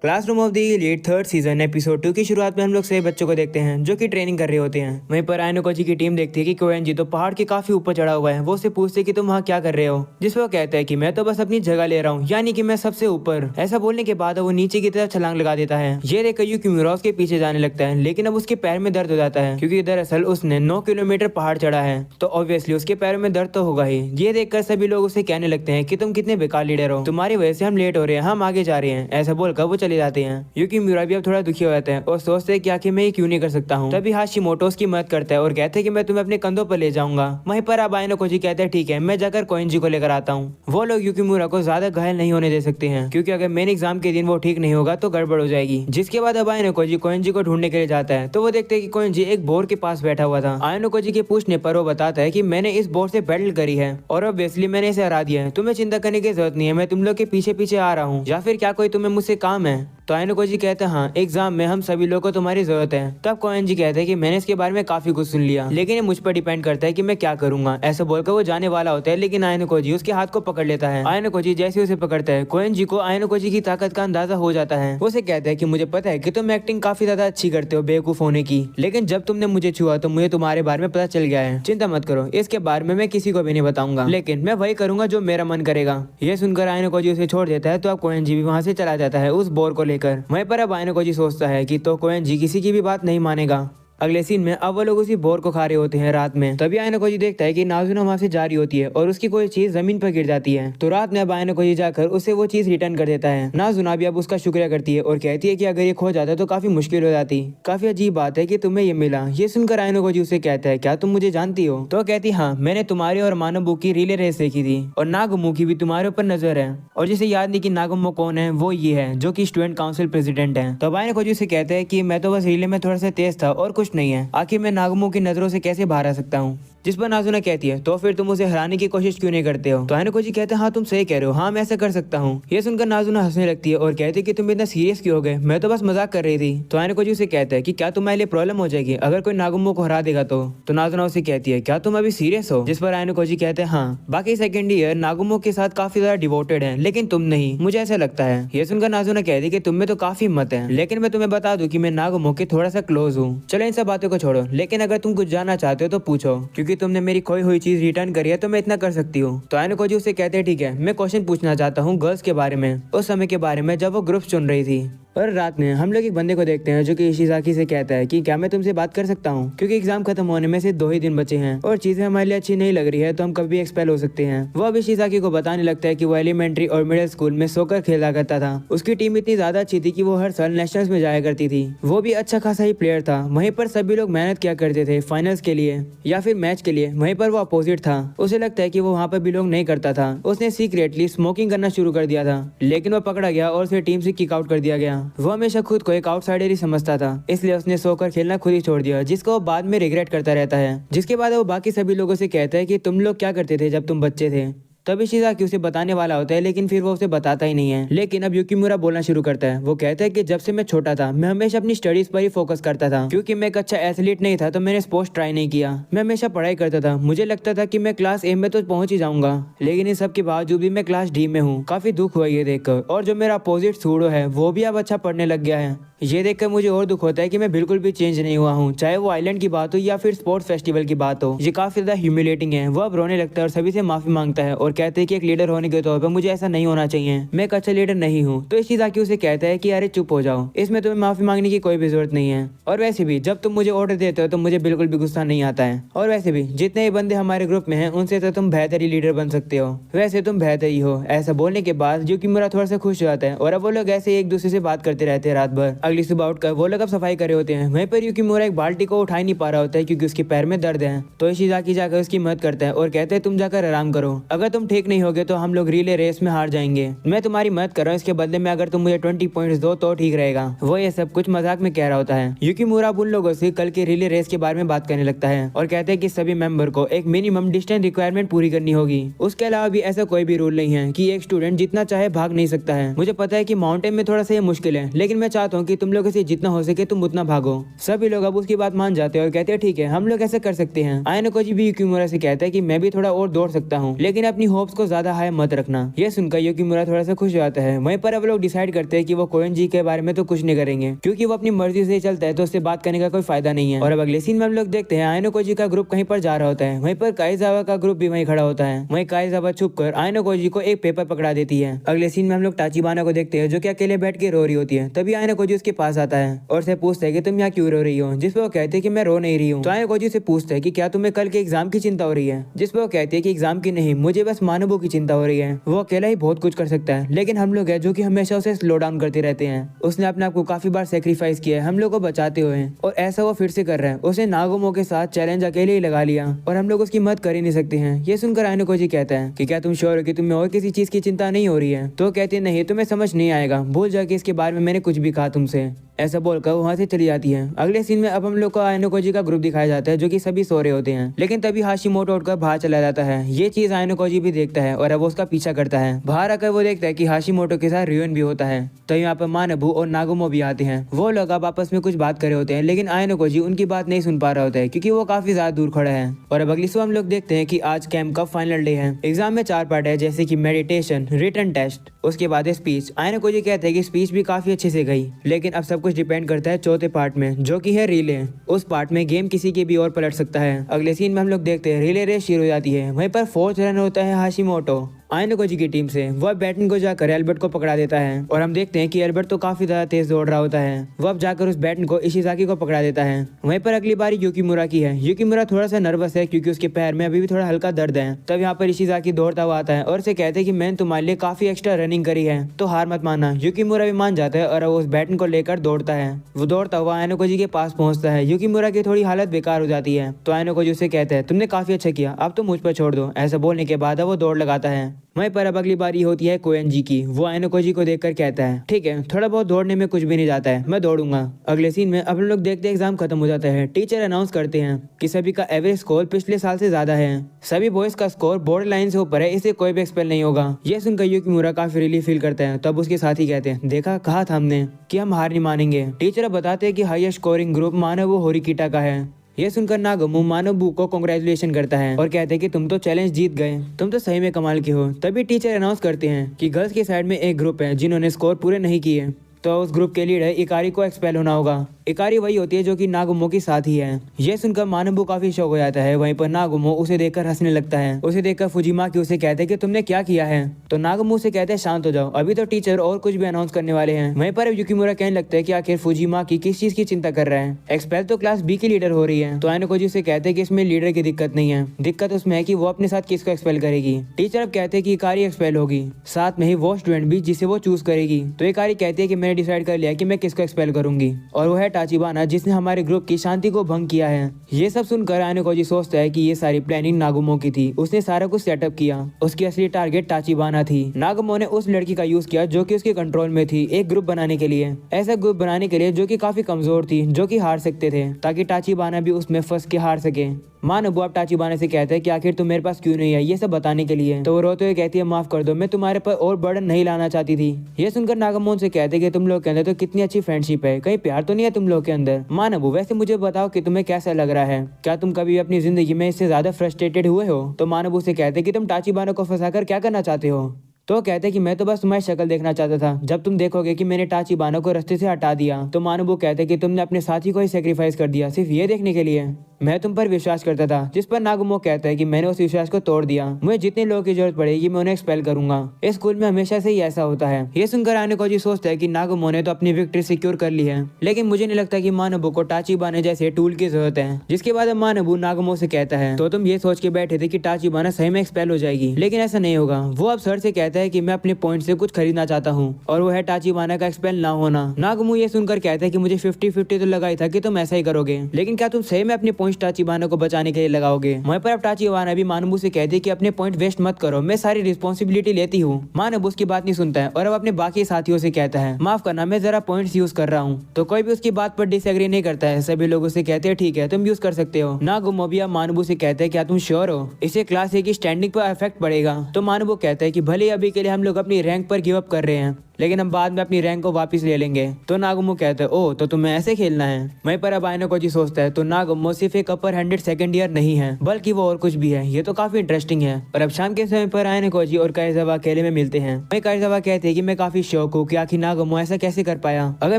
Classroom of the elite third season episode 2 की शुरुआत में हम लोग सभी बच्चों को देखते हैं जो कि ट्रेनिंग कर रहे होते हैं। वहीं पर आयनोकोजी की टीम देखती है कि कोएंजी तो पहाड़ के काफी ऊपर चढ़ा हुआ है। वो उससे पूछते कि तुम वहाँ क्या कर रहे हो, जिस पर वो कहता है कि मैं तो बस अपनी जगह ले रहा हूँ, यानी कि मैं सबसे ऊपर। ऐसा बोलने के बाद वो नीचे की तरफ छलांग लगा देता है। ये देखकर यूकिमुरा उसके पीछे जाने लगता है, लेकिन अब उसके पैर में दर्द हो जाता है क्योंकि दरअसल उसने 9 किलोमीटर पहाड़ चढ़ा है, तो ऑब्वियसली उसके पैर में दर्द तो होगा ही। ये देखकर सभी लोग उसे कहने लगते हैं कि तुम कितने बेकार लीडर हो, तुम्हारी वजह से हम लेट हो रहे हैं, हम आगे जा रहे हैं। ऐसा बोलकर वो चले जाते हैं। यूकिमुरा भी अब थोड़ा दुखी हो जाता है और सोचते हैं कि आखिर मैं ये क्यों नहीं कर सकता हूँ। तभी हाशिमोटो उसकी मदद करता है और कहते हैं कि मैं तुम्हें अपने कंधों पर ले जाऊंगा। वहीं पर अब आयनोकोजी कहते हैं ठीक है, मैं जाकर कोएंजी को लेकर आता हूँ। वो लोग यूकिमुरा को ज्यादा घायल नहीं होने दे सकते हैं क्योंकि अगर मेन एग्जाम के दिन वो ठीक नहीं होगा तो गड़बड़ हो जाएगी। जिसके बाद अब आयनोकोजी कोएंजी को ढूंढने के लिए जाता है तो वो देखते हैं कि कोएंजी एक बोर के पास बैठा हुआ था। आयनोकोजी के पूछने पर वो बताता है कि मैंने इस बोर से बैटल करी है और ऑब्वियसली मैंने इसे हरा दिया है, तुम्हें चिंता करने की जरूरत नहीं है, मैं तुम लोग के पीछे पीछे आ रहा हूँ, या फिर क्या कोई तुम्हें मुझसे काम है। तो आयनोकोजी कहते हैं हाँ, एग्जाम में हम सभी लोगों को तुम्हारी जरूरत है। तब कोएंजी कहते हैं कि मैंने इसके बारे में काफी कुछ सुन लिया, लेकिन ये मुझ पर डिपेंड करता है कि मैं क्या करूंगा। ऐसा बोलकर वो जाने वाला होता है, लेकिन आयनोकोजी उसके हाथ को पकड़ लेता है। आयनोकोजी जैसे उसे पकड़ता है, कोएंजी को आयनोकोजी की ताकत का अंदाजा हो जाता है। वो उसे कहता है कि मुझे पता है कि तुम एक्टिंग काफी ज्यादा अच्छी करते हो बेवकूफ होने की, लेकिन जब तुमने मुझे छुआ तो मुझे तुम्हारे बारे में पता चल गया है। चिंता मत करो, इसके बारे में मैं किसी को भी नहीं बताऊंगा, लेकिन मैं वही करूंगा जो मेरा मन करेगा। ये सुनकर आयनोकोजी उसे छोड़ देता है, तो अब कोएंजी भी वहाँ से चला जाता है उस बोर को लेकर। वहीं पर अब आयनोकोजी सोचता है कि तो कोएंजी किसी की भी बात नहीं मानेगा। अगले सीन में अब वो लोग उसी बोर को खा रहे होते हैं रात में। तभी आयनोकोजी देखता है कि नाज़ुना वहाँ से जा रही होती है और उसकी कोई चीज जमीन पर गिर जाती है। तो रात में अब आयनोकोजी जाकर उसे वो चीज रिटर्न कर देता है। नाज़ुना भी अब उसका शुक्रिया करती है और कहती है कि अगर ये खो जाता तो काफी मुश्किल हो जाती। काफी अजीब बात है कि तुम्हें ये मिला। ये सुनकर आयनोकोजी उसे कहता है क्या तुम मुझे जानती हो? तो कहती हाँ, मैंने तुम्हारे और मानोबू की रिले रेस देखी थी और नागुमो की भी तुम्हारे ऊपर नजर है। और जिसे याद नहीं कि नागुमो कौन है, वो ये है जो की स्टूडेंट काउंसिल प्रेसिडेंट है। तो आयनोकोजी उसे कहते हैं कि मैं तो बस रिले में थोड़ा सा तेज था और कुछ नहीं है, आखिर नागुमो की नजरों से कैसे बाहर आ सकता हूँ। जिस पर नाज़ुना कहती है तो फिर तुम उसे हराने की कोशिश क्यों नहीं करते हो? तो आयनोकोजी कहते हैं हाँ तुम सही कह रहे हो, हाँ मैं ऐसा कर सकता हूँ। ये सुनकर नाज़ुना हंसने लगती है और कहती है कि तुम इतना सीरियस क्यों हो गए, मैं तो बस मजाक कर रही थी। तो आयनोकोजी उसे कहता है कि क्या तुम्हारे लिए प्रॉब्लम हो जाएगी अगर कोई नागुमो को हरा देगा तो नाज़ुना उसे कहती है क्या तुम अभी सीरियस हो? जिस पर आयनोकोजी कहते हैं हाँ, बाकी सेकंड ईयर नागुमो के साथ काफी ज्यादा डिवोटेड है, लेकिन तुम नहीं, मुझे ऐसा लगता है। ये सुनकर नाज़ुना कहती है कि तुम में तो काफी हिम्मत है, लेकिन मैं तुम्हें बता दूं कि मैं नागुमो के थोड़ा सा क्लोज हूँ। चलो इन सब बातों को छोड़ो, लेकिन अगर तुम कुछ जानना चाहते हो तो पूछो, क्योंकि तुमने मेरी खोई हुई चीज रिटर्न करी है तो मैं इतना कर सकती हूँ। तो आयनोकोजी उसे कहते हैं ठीक है, मैं क्वेश्चन पूछना चाहता हूँ गर्ल्स के बारे में, उस समय के बारे में जब वो ग्रुप चुन रही थी। और रात में हम लोग एक बंदे को देखते हैं जो कि इशिज़ाकी से कहता है कि क्या मैं तुमसे बात कर सकता हूँ, क्योंकि एग्जाम खत्म होने में से 2 ही दिन बचे हैं और चीजें हमारे लिए अच्छी नहीं लग रही है तो हम कभी एक्सपेल हो सकते हैं। वो अब इशिज़ाकी को बताने लगता है कि वो एलिमेंट्री और मिडिल स्कूल में सोकर खेला करता था। उसकी टीम इतनी ज्यादा अच्छी थी कि वो हर साल नेशनल्स में जाया करती थी। वो भी अच्छा खासा ही प्लेयर था। वहीं पर सभी लोग मेहनत किया करते थे फाइनल्स के लिए या फिर मैच के लिए, वहीं पर वो अपोजिट था। उसे लगता है कि वो वहाँ पर बिलोंग नहीं करता था। उसने सीक्रेटली स्मोकिंग करना शुरू कर दिया था, लेकिन वो पकड़ा गया और उसे टीम से किक आउट कर दिया गया। वो हमेशा खुद को एक आउटसाइडर ही समझता था, इसलिए उसने सोकर खेलना खुद ही छोड़ दिया, जिसको वो बाद में रिग्रेट करता रहता है। जिसके बाद वो बाकी सभी लोगों से कहता है कि तुम लोग क्या करते थे जब तुम बच्चे थे। तभी इशिज़ाकी उसे बताने वाला होता है, लेकिन फिर वो उसे बताता ही नहीं है। लेकिन अब यूकिमुरा बोलना शुरू करता है। वो कहता है कि जब से मैं छोटा था मैं हमेशा अपनी स्टडीज पर ही फोकस करता था, क्योंकि मैं एक अच्छा एथलीट नहीं था तो मैंने स्पोर्ट्स ट्राई नहीं किया। मैं हमेशा पढ़ाई करता था, मुझे लगता था कि मैं क्लास ए में तो पहुंच ही जाऊंगा, लेकिन इन सब के बावजूद भी मैं क्लास डी में हूँ। काफी दुख हुआ ये देखकर। और जो मेरा अपोजिट सूडो है वो भी अब अच्छा पढ़ने लग गया है। ये देखकर मुझे और दुख होता है कि मैं बिल्कुल भी चेंज नहीं हुआ हूँ, चाहे वो आइलैंड की बात हो या फिर स्पोर्ट्स फेस्टिवल की बात हो। ये काफी ज्यादा ह्यूमिलेटिंग है। वो अब रोने लगता है और सभी से माफी मांगता है और कहते हैं कि एक लीडर होने के तौर पर मुझे ऐसा नहीं होना चाहिए, मैं एक अच्छा लीडर नहीं हूँ। तो इशिज़ाकी उसे कहता है कि अरे चुप हो जाओ, इसमें तुम्हें माफी मांगने की कोई भी जरूरत नहीं है। और वैसे भी जब तुम मुझे ऑर्डर देते हो तो मुझे बिल्कुल भी गुस्सा नहीं आता है। और वैसे भी जितने ही बंदे हमारे ग्रुप में हैं उनसे तो तुम बेहतर ही लीडर बन सकते हो, वैसे तुम बेहतर ही हो। ऐसा बोलने के बाद यूकिमुरा थोड़ा सा खुश हो जाता है और अब वो लोग ऐसे एक दूसरे से बात करते रहते हैं रात भर। अगली सुबह उठकर वो लोग अब सफाई कर रहे होते हैं। वहीं पर यूकिमुरा एक बाल्टी को उठा नहीं पा रहा होता है क्योंकि उसके पैर में दर्द है। तो इशिज़ाकी जाकर उसकी मदद करता है और कहते हैं तुम जाकर आराम करो, अगर तुम ठीक नहीं होगे तो हम लोग रिले रेस में हार जाएंगे। मैं तुम्हारी मदद कर रहा हूँ, इसके बदले में अगर तुम मुझे 20 पॉइंट्स दो तो ठीक रहेगा। वो ये सब कुछ मजाक में कह रहा होता है। यूकिमुरा उन लोगों से कल के रिले रेस के बारे में बात करने लगता है और कहते हैं कि सभी मेंबर को एक मिनिमम डिस्टेंस रिक्वायरमेंट पूरी करनी होगी। उसके अलावा भी ऐसा कोई भी रूल नहीं है कि एक स्टूडेंट जितना चाहे भाग नहीं सकता है। मुझे पता है कि माउंटेन में थोड़ा सा ये मुश्किल है, लेकिन मैं चाहता हूँ कि तुम लोगों से जितना हो सके तुम उतना भागो। सभी लोग अब उसकी बात मान जाते हैं और कहते हैं ठीक है हम लोग ऐसा कर सकते हैं। आयनोकोजी भी युकिमुरा से कहता है कि मैं भी थोड़ा और दौड़ सकता हूँ, लेकिन अपनी होप्स को ज्यादा हाई मत रखना। ये सुनकर युकिमुरा थोड़ा सा खुश हो जाता है। वहीं पर अब लोग डिसाइड करते हैं कि वो कोएनजी के बारे में तो कुछ नहीं करेंगे, क्योंकि वो अपनी मर्जी से चलता है तो उससे बात करने का कोई फायदा नहीं है। और अब अगले सीन में हम लोग देखते हैं आयनोकोजी का ग्रुप कहीं पर जा रहा होता है। वहीं पर काइजावा का ग्रुप भी वहीं खड़ा होता है। वहीं काइजावा छुप कर आयनोकोजी को एक पेपर पकड़ा देती है। अगले सीन में हम लोग ताचिबाना को देखते हैं जो कि अकेले बैठ के रो रही होती है। तभी आयनोकोजी उसके पास आता है और से पूछता है कि तुम यहाँ क्यों रो रही हो, जिस पर वो कहते हैं कि मैं रो नहीं रही हूँ। तो आयनोकोजी से पूछता है कि क्या तुम्हें कल के एग्जाम की चिंता हो रही है, जिस पर वो कहती है कि एग्जाम की नहीं, मुझे बस मानवों की चिंता हो रही है। वो अकेला ही बहुत कुछ कर सकता है, लेकिन हम लोग हैं जो कि हमेशा उसे स्लो डाउन करते रहते हैं। उसने अपने आप को काफी बार सेक्रीफाइस किया है हम लोग को बचाते हुए, और ऐसा वो फिर से कर रहा है। उसने नागोमो के साथ चैलेंज अकेले ही लगा लिया और हम लोग उसकी मदद कर ही नहीं सकते हैं। ये सुनकर आयनोकोजी कहता है कि क्या तुम श्योर हो कि तुम्हें और किसी चीज की चिंता नहीं हो रही है। तो कहती है नहीं, तुम्हें समझ नहीं आएगा, भूल जाके इसके बारे में मैंने कुछ भी कहा तुमसे। ऐसा बोलकर वहाँ से चली जाती है। अगले सीन में अब हम लोग को आयनोकोजी का ग्रुप दिखाया जाता है जो कि सभी सो रहे होते हैं, लेकिन तभी हाशिमोटो उठकर बाहर चला जाता है। ये चीज आयनोकोजी भी देखता है और अब वो उसका पीछा करता है। बाहर आकर वो देखता है कि हाशिमोटो के साथ रियोन भी होता है। तो यहाँ पर मानबू और नागुमो भी आते हैं। वो लोग अब आपस में कुछ बात कर रहे होते हैं, लेकिन आयनोकोजी उनकी बात नहीं सुन पा रहा होता है क्योंकि वो काफी ज्यादा दूर खड़ा है। और अब अगली सुबह हम लोग देखते हैं कि आज कैंप का फाइनल डे है। एग्जाम में 4 पार्ट है, जैसे कि मेडिटेशन, रिटन टेस्ट, उसके बाद स्पीच। आयनोकोजी कहते हैं कि स्पीच भी काफी अच्छे से गई, लेकिन अब सब कुछ डिपेंड करता है चौथे पार्ट में, जो कि है रिले। उस पार्ट में गेम किसी की भी और पलट सकता है। अगले सीन में हम लोग देखते हैं रिले रेस शुरू हो जाती है। वहीं पर 4th रन होता है हाशिमोटो आयनोकोजी की टीम से। वह बैटन को जाकर एल्बर्ट को पकड़ा देता है और हम देखते हैं कि एल्बर्ट तो काफी ज्यादा तेज दौड़ रहा होता है। वह अब जाकर उस बैटन को इशिजाकी को पकड़ा देता है। वहीं पर अगली बारी युकिमुरा की है। युकिमुरा थोड़ा सा नर्वस है क्योंकि उसके पैर में अभी भी थोड़ा हल्का दर्द है। तब यहाँ पर इशिजाकी दौड़ता हुआ आता है और उसे कहते हैं कि मैंने तुम्हारे लिए काफी एक्स्ट्रा रनिंग करी है, तो हार मत मानना। युकिमुरा भी मान जाता है और वो उस बैटन को लेकर दौड़ता है। वो दौड़ता हुआ आयनोकोजी के पास पहुंचता है। युकिमुरा की थोड़ी हालत बेकार हो जाती है, तो आयनोकोजी उसे कहता है तुमने काफी अच्छा किया, अब तो मुझ पर छोड़ दो। ऐसा बोलने के बाद वो दौड़ लगाता है। वहीं पर अब अगली बारी होती है कोएनजी की। वो आयनोकोजी को देखकर कहता है ठीक है, थोड़ा बहुत दौड़ने में कुछ भी नहीं जाता है, मैं दौड़ूंगा। अगले सीन में अब हम लोग देखते हैं एग्जाम खत्म हो जाता है। टीचर अनाउंस करते हैं कि सभी का एवरेज स्कोर पिछले साल से ज्यादा है। सभी बॉयज का स्कोर बॉर्डर लाइन से ऊपर है, इसे कोई भी एक्सपेल नहीं होगा। ये सुनकर युकिमुरा काफी रिलीफ फील करता है। तब उसके साथी कहते हैं देखा, कहा था हमने कि हम हार नहीं मानेंगे। टीचर बताते हैं कि हाईएस्ट स्कोरिंग ग्रुप मानव होरिकिटा का है। ये सुनकर नागमू मानवबू को कांग्रेचुलेशन करता है और कहते हैं कि तुम तो चैलेंज जीत गए, तुम तो सही में कमाल के हो। तभी टीचर अनाउंस करते हैं कि गर्ल्स की साइड में एक ग्रुप है जिन्होंने स्कोर पूरे नहीं किए, तो उस ग्रुप के लीडर इकारी को एक्सपेल होना होगा। इकारी वही होती है जो कि नागुमो की साथी है। ये सुनकर मानबू काफी शौक हो जाता है। वहीं पर नागुमो उसे देखकर हंसने लगता है। उसे देखकर फुजिमाकी उसे कहते हैं कि तुमने क्या किया है। तो नागुमो से कहते हैं शांत हो जाओ, अभी तो टीचर और कुछ भी अनाउंस करने वाले हैं। वहीं पर युकिमुरा कहने लगता है कि आखिर फुजिमाकी किस चीज की चिंता कर रहा है, एक्सपेल तो क्लास बी की लीडर हो रही है। तो आयनोकोजी उसे कहते हैं कि इसमें लीडर की दिक्कत नहीं है, दिक्कत उसमें है कि वो अपने साथ किसको एक्सपेल करेगी। टीचर अब कहते हैं कि इकारी एक्सपेल होगी, साथ में ही वो स्टूडेंट भी जिसे वो चूज करेगी। तो इकारी कहती है कि मैंने डिसाइड कर लिया कि मैं किसको एक्सपेल करूंगी, और वो है ताचिबाना जिसने हमारे ग्रुप की शांति को भंग किया है। ये सब सुनकर आयनोकोजी सोचता है कि ये सारी प्लानिंग नागुमो की थी, उसने सारा कुछ सेटअप किया। उसकी असली टारगेट ताचिबाना थी। नागुमो ने उस लड़की का यूज किया जो कि उसके कंट्रोल में थी, एक ग्रुप बनाने के लिए, ऐसा ग्रुप बनाने के लिए जो कि काफी कमजोर थी, जो कि हार सकते थे, ताकि ताचिबाना भी उसमें फंस के हार सके। मानबू अब ताचिबाना से कहता है कि आखिर तुम मेरे पास क्यों नहीं है ये सब बताने के लिए। तो वो रोते हुए कहती है माफ कर दो, मैं तुम्हारे पर और बर्डन नहीं लाना चाहती थी। ये सुनकर नागुमो से कहते हैं कि तुम लोग के अंदर तो कितनी अच्छी फ्रेंडशिप है, कहीं प्यार तो नहीं है तुम लोग के अंदर। मानबू वैसे मुझे बताओ कि तुम्हें कैसा लग रहा है, क्या तुम कभी अपनी जिंदगी में इससे ज्यादा फ्रस्ट्रेटेड हुए हो। तो मानबू से कहते हैं कि तुम ताचिबाना को फंसाकर क्या करना चाहते हो। तो कहते हैं कि मैं तो बस तुम्हारी शक्ल देखना चाहता था, जब तुम देखोगे कि मैंने ताचिबाना को रास्ते से हटा दिया। तो मानबू कहते हैं कि तुमने अपने साथी को ही सेक्रीफाइस कर दिया सिर्फ ये देखने के लिए। मैं तुम पर विश्वास करता था, जिस पर नागुमो कहता है कि मैंने उस विश्वास को तोड़ दिया। मुझे जितने लोगों की जरूरत पड़ेगी मैं उन्हें एक्सपेल करूंगा। इस स्कूल में हमेशा से ही ऐसा होता है। ये सुनकर आयनोकोजी सोचता है कि नागुमो ने तो अपनी विक्ट्री सिक्योर कर ली है, लेकिन मुझे नहीं लगता कि मानबू को ताचिबाना जैसे टूल की जरूरत है। जिसके बाद मानबू नागुमो से कहता है तो तुम ये सोच के बैठे थे कि ताचिबाना सही में एक्सपेल हो जाएगी, लेकिन ऐसा नहीं होगा। वो अब सर से कहता है कि मैं अपने पॉइंट से कुछ खरीदना चाहता हूँ, और वो है ताचिबाना का एक्सपेल ना होना। नागुमो ये सुनकर कहता है कि मुझे 50-50 तो लगा ही था कि तुम ऐसा ही करोगे, लेकिन क्या तुम सही में अपने पॉइंट ताचिबाना को बचाने के लिए लगाओगे। वहीं पर अब ताचिबाना भी मानबू से कहती है कि अपने पॉइंट वेस्ट मत करो, मैं सारी रिस्पॉन्सिबिलिटी लेती हूँ। मानबू उसकी बात नहीं सुनता है और अब अपने बाकी साथियों से कहता है माफ करना मैं जरा पॉइंट्स यूज कर रहा हूँ। तो कोई भी उसकी बात पर डिसएग्री नहीं करता है, सभी लोग उसे कहते हैं ठीक है तुम यूज कर सकते हो। नागुमो भी अब मानबू से कहते हैं क्या तुम श्योर हो, इससे क्लास ए की स्टैंडिंग पर इफेक्ट पड़ेगा। तो मानबू कहता है कि भले अभी के लिए हम लोग अपनी रैंक पर गिव अप कर रहे हैं, लेकिन हम बाद में अपनी रैंक को वापस ले लेंगे। तो नागुमो कहता है ओ तो तुम्हें ऐसे खेलना है। वहीं पर अब आइनोकोजी सोचता है तो नागुमो सिर्फ एक अपर हैंडेड सेकंड ईयर नहीं है बल्कि वो और कुछ भी है। ये तो काफी इंटरेस्टिंग है। और अब शाम के समय पर आइनोकोजी और काइजावा अकेले में मिलते हैं। वहीं काइजावा कहते हैं कि मैं काफी शौक हूँ कि आखिर नागुमो ऐसा कैसे कर पाया। अगर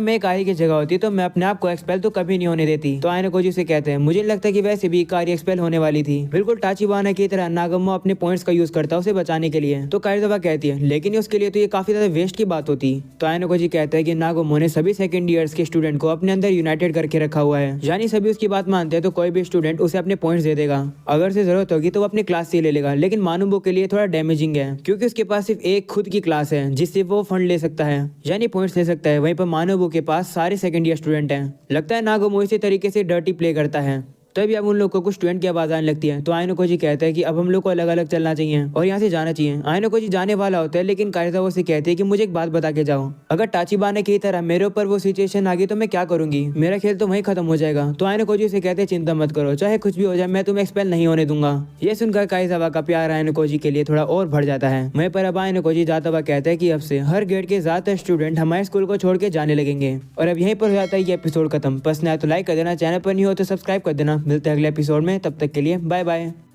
मैं कारी की जगह होती तो मैं अपने आप को एक्सपेल तो कभी नहीं होने देती। तो आइनोकोजी से कहते हैं मुझे नहीं लगता कि वैसे भी कारी एक्सपेल होने वाली थी। बिल्कुल टाचिबाना की तरह नागुमो अपने पॉइंट्स का यूज करता है उसे बचाने के लिए। तो काइजावा कहती है लेकिन उसके लिए तो ये काफी ज्यादा वेस्ट की बात होती। तो आइनोकोजी कहता है कि नागुमो ने सभी सेकंड ईयर्स के स्टूडेंट को अपने अंदर यूनाइटेड करके रखा हुआ है, यानी सभी उसकी बात मानते हैं तो कोई भी स्टूडेंट उसे अपने पॉइंट्स दे देगा। अगर उसे जरूरत होगी तो वो अपनी क्लास से ले लेगा। लेकिन मानुबो के लिए थोड़ा डैमेजिंग है क्योंकि उसके पास सिर्फ एक खुद की क्लास है जिससे वो फंड ले सकता है यानी पॉइंट्स ले सकता है। वहीं पर मानुबो के पास सारे सेकंड ईयर स्टूडेंट हैं। लगता है नागुमो इसी तरीके से डर्टी प्ले करता है। तभी अब उन लोग को कुछ स्टूडेंट की आवाज आने लगती है। तो आइनोकोजी कहता है कि अब हम लोग को अलग अलग चलना चाहिए और यहाँ से जाना चाहिए। आइनोकोजी जाने वाला होता है लेकिन काइजावा से कहते हैं कि मुझे एक बात बता के जाओ, अगर टाचिबाना की तरह मेरे ऊपर वो सिचुएशन आ गई तो मैं क्या करूंगी, मेरा खेल तो वहीं खत्म हो जाएगा। तो आइनोकोजी से कहते हैं चिंता मत करो, चाहे कुछ भी हो जाए मैं तुम्हें एक्सपेल नहीं होने दूंगा। ये सुनकर काइजावा का प्यार आइनोकोजी के लिए थोड़ा और बढ़ जाता है। वहीं पर अब आइनोकोजी जाता हुआ कहता है कि अब से हर ग्रेड के ज्यादातर स्टूडेंट हमारे स्कूल को छोड़ के जाने लगेंगे। और अब यहीं पर हो जाता है ये एपिसोड खत्म। पसंद आया तो लाइक कर देना, चैनल पर नहीं हो तो सब्सक्राइब कर देना। मिलते हैं अगले एपिसोड में, तब तक के लिए बाय बाय।